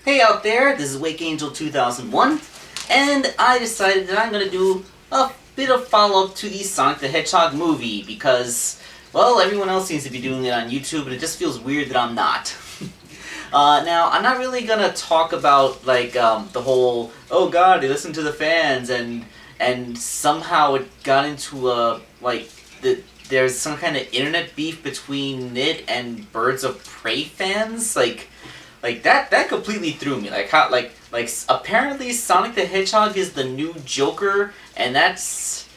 Hey out there, this is Wake Angel 2001, and I decided that I'm going to do a bit of follow-up to the Sonic the Hedgehog movie because, well, everyone else seems to be doing it on YouTube, and it just feels weird that I'm not. Now, I'm not really going to talk about, like, the whole, oh god, they listened to the fans, and somehow it got into a, like, there's some kind of internet beef between it and Birds of Prey fans, like that completely threw me. Like how like apparently Sonic the Hedgehog is the new Joker, and that's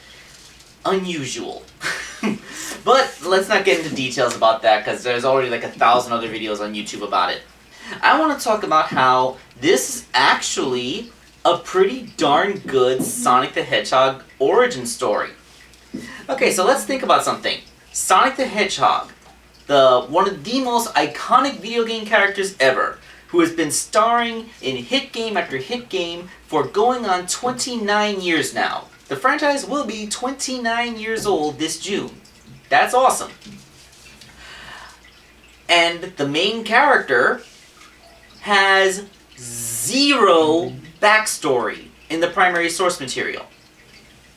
unusual. But let's not get into details about that because there's already like 1,000 other videos on YouTube about it. I want to talk about how this is actually a pretty darn good Sonic the Hedgehog origin story. Okay, so let's think about something. Sonic the Hedgehog, one of the most iconic video game characters ever, who has been starring in hit game after hit game for going on 29 years now. The franchise will be 29 years old this June. That's awesome. And the main character has zero backstory in the primary source material.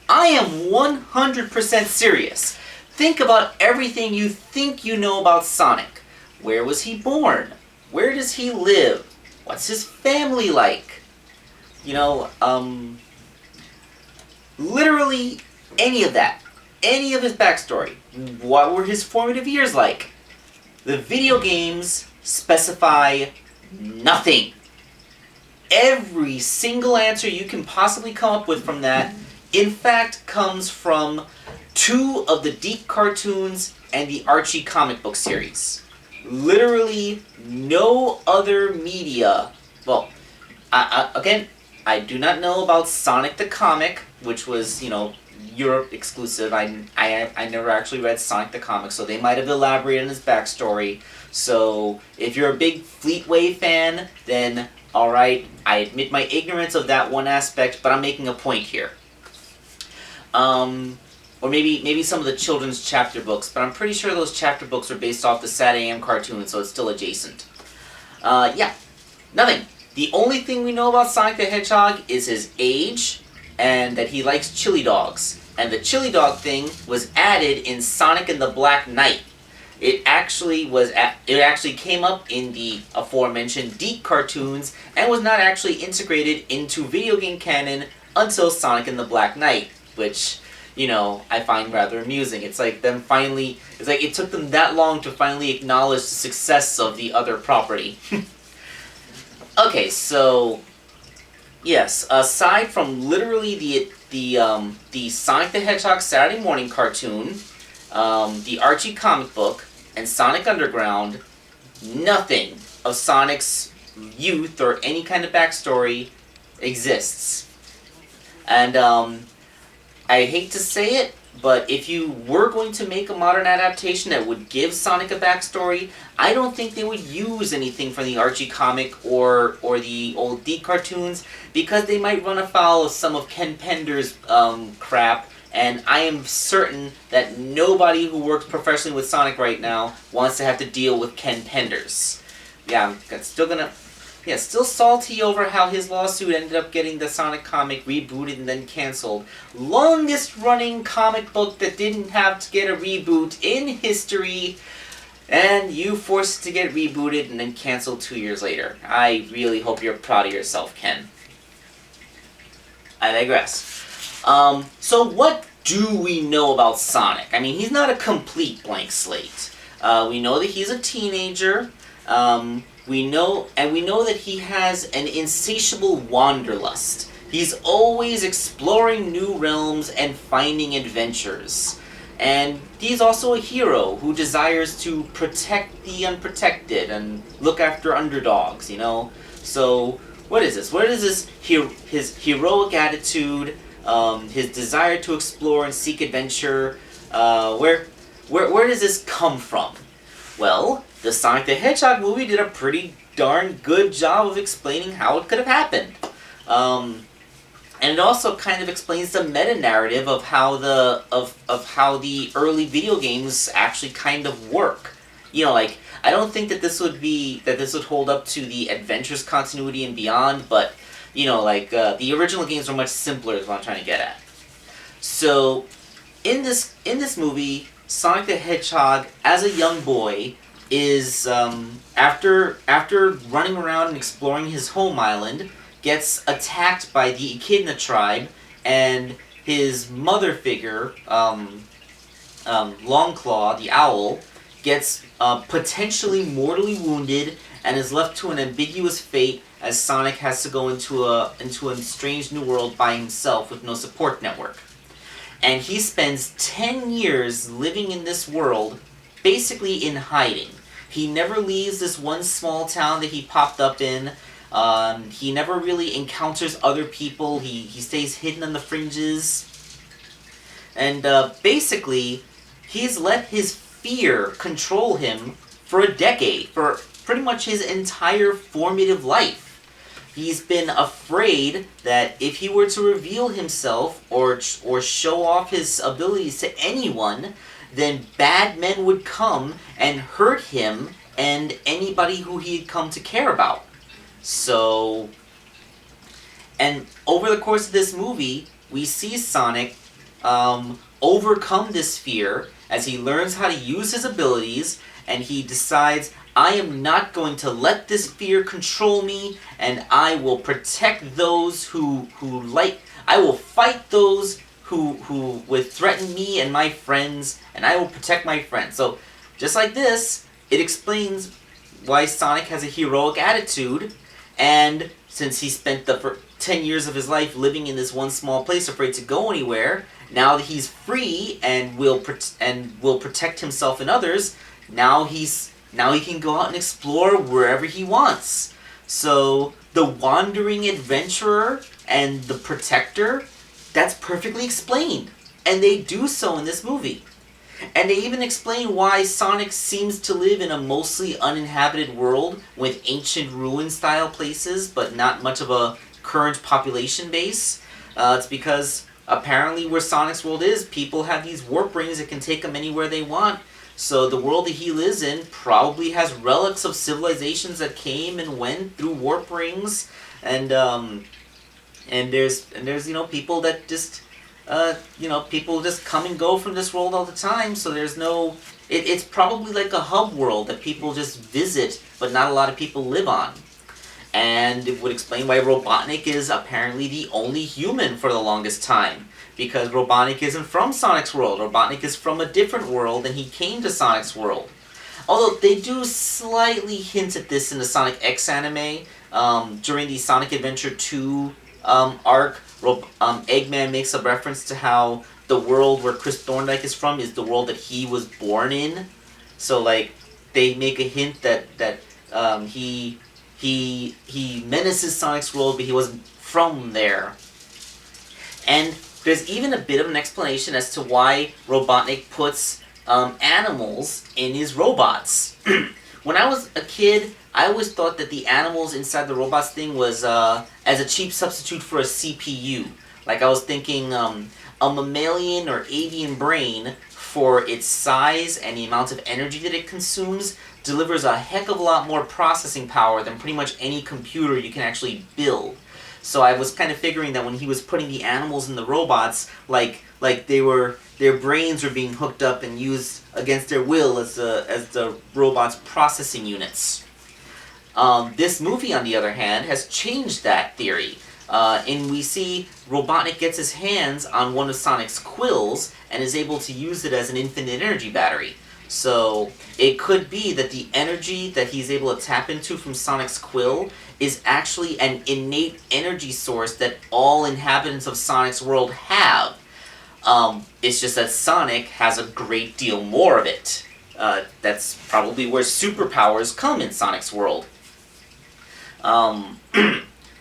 I am 100% serious. Think about everything you think you know about Sonic. Where was he born? Where does he live? What's his family like? You know, literally any of that. Any of his backstory. What were his formative years like? The video games specify nothing. Every single answer you can possibly come up with from that, in fact, comes from 2 of the Deep cartoons and the Archie comic book series. Literally no other media. Well, again, I do not know about Sonic the comic, which was, you know, Europe exclusive. I never actually read Sonic the comic, so they might have elaborated on his backstory. So if you're a big Fleetway fan, then alright, I admit my ignorance of that one aspect, but I'm making a point here. Or maybe some of the children's chapter books, but I'm pretty sure those chapter books are based off the Sat AM cartoon, so it's still adjacent. Yeah, nothing. The only thing we know about Sonic the Hedgehog is his age, and that he likes chili dogs. And the chili dog thing was added in Sonic and the Black Knight. It actually came up in the aforementioned Deep cartoons, and was not actually integrated into video game canon until Sonic and the Black Knight, which, you know, I find rather amusing. It's like it took them that long to finally acknowledge the success of the other property. Okay, so yes, aside from literally the Sonic the Hedgehog Saturday morning cartoon, the Archie comic book, and Sonic Underground, nothing of Sonic's youth or any kind of backstory exists. And I hate to say it, but if you were going to make a modern adaptation that would give Sonic a backstory, I don't think they would use anything from the Archie comic or the old Deep cartoons, because they might run afoul of some of Ken Pender's crap, and I am certain that nobody who works professionally with Sonic right now wants to have to deal with Ken Penders. Yeah, I'm still salty over how his lawsuit ended up getting the Sonic comic rebooted and then canceled. Longest running comic book that didn't have to get a reboot in history, and you forced it to get rebooted and then canceled 2 years later. I really hope you're proud of yourself, Ken. I digress. So what do we know about Sonic? I mean, he's not a complete blank slate. We know that he's a teenager. We know that he has an insatiable wanderlust. He's always exploring new realms and finding adventures. And he's also a hero who desires to protect the unprotected and look after underdogs, you know? So, what is this? What is this his heroic attitude, his desire to explore and seek adventure? Where does this come from? Well, the Sonic the Hedgehog movie did a pretty darn good job of explaining how it could have happened. And it also kind of explains the meta-narrative of how the early video games actually kind of work. You know, like, I don't think that this would hold up to the Adventures continuity and beyond, but the original games were much simpler is what I'm trying to get at. So in this movie, Sonic the Hedgehog as a young boy is after running around and exploring his home island, gets attacked by the Echidna tribe, and his mother figure, Longclaw, the owl, gets potentially mortally wounded and is left to an ambiguous fate as Sonic has to go into a strange new world by himself with no support network. And he spends 10 years living in this world, basically in hiding. He never leaves this one small town that he popped up in. He never really encounters other people. He stays hidden on the fringes. And basically, he's let his fear control him for a decade, for pretty much his entire formative life. He's been afraid that if he were to reveal himself or show off his abilities to anyone, then bad men would come and hurt him and anybody who he had come to care about. So, and over the course of this movie, we see Sonic overcome this fear as he learns how to use his abilities, and he decides, I am not going to let this fear control me, and I will protect those I will fight those who would threaten me and my friends, and I will protect my friends. So, just like this, it explains why Sonic has a heroic attitude, and since he spent the 10 years of his life living in this one small place, afraid to go anywhere, now that he's free and will protect himself and others, now he can go out and explore wherever he wants. So the wandering adventurer and the protector, that's perfectly explained, and they do so in this movie. And they even explain why Sonic seems to live in a mostly uninhabited world with ancient ruin-style places, but not much of a current population base. It's because apparently where Sonic's world is, people have these warp rings that can take them anywhere they want. So the world that he lives in probably has relics of civilizations that came and went through warp rings, and there's people that just people just come and go from this world all the time. So there's no, it's probably like a hub world that people just visit, but not a lot of people live on. And it would explain why Robotnik is apparently the only human for the longest time. Because Robotnik isn't from Sonic's world. Robotnik is from a different world, and he came to Sonic's world. Although they do slightly hint at this in the Sonic X anime. During the Sonic Adventure 2 arc, Eggman makes a reference to how the world where Chris Thorndike is from is the world that he was born in. So, like, they make a hint that he menaces Sonic's world, but he wasn't from there. And there's even a bit of an explanation as to why Robotnik puts animals in his robots. When I was a kid, I always thought that the animals inside the robots thing was as a cheap substitute for a CPU. Like, I was thinking a mammalian or avian brain, for its size and the amount of energy that it consumes, delivers a heck of a lot more processing power than pretty much any computer you can actually build. So I was kind of figuring that when he was putting the animals in the robots, like their brains were being hooked up and used against their will as the robots' processing units. This movie, on the other hand, has changed that theory. And we see Robotnik gets his hands on one of Sonic's quills and is able to use it as an infinite energy battery. So it could be that the energy that he's able to tap into from Sonic's quill is actually an innate energy source that all inhabitants of Sonic's world have. It's just that Sonic has a great deal more of it. That's probably where superpowers come in Sonic's world.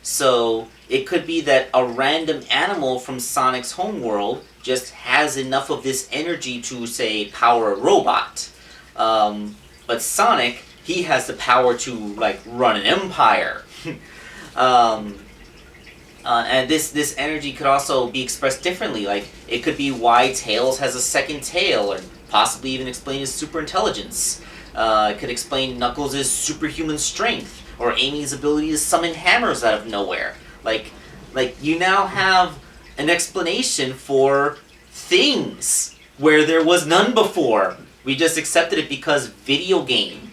So it could be that a random animal from Sonic's homeworld just has enough of this energy to, say, power a robot. But Sonic, he has the power to, like, run an empire. And this energy could also be expressed differently. Like, it could be why Tails has a second tail, or possibly even explain his super intelligence. It could explain Knuckles' superhuman strength, or Amy's ability to summon hammers out of nowhere. Like you now have an explanation for things where there was none before. We just accepted it because video game.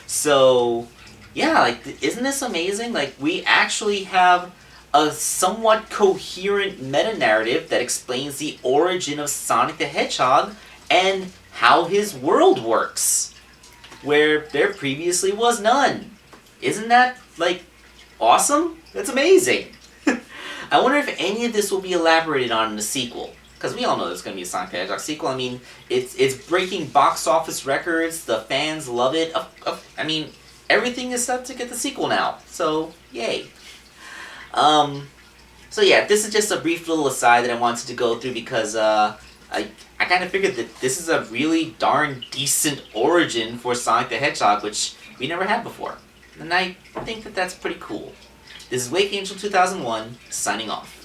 So, yeah, like, isn't this amazing? Like, we actually have a somewhat coherent meta-narrative that explains the origin of Sonic the Hedgehog and how his world works, where there previously was none. Isn't that, like, awesome? That's amazing. I wonder if any of this will be elaborated on in the sequel. Because we all know there's going to be a Sonic the Hedgehog sequel. I mean, it's breaking box office records. The fans love it. I mean, everything is set to get the sequel now. So, yay. So yeah, this is just a brief little aside that I wanted to go through because I kind of figured that this is a really darn decent origin for Sonic the Hedgehog, which we never had before. And I think that that's pretty cool. This is Wake Angel 2001, signing off.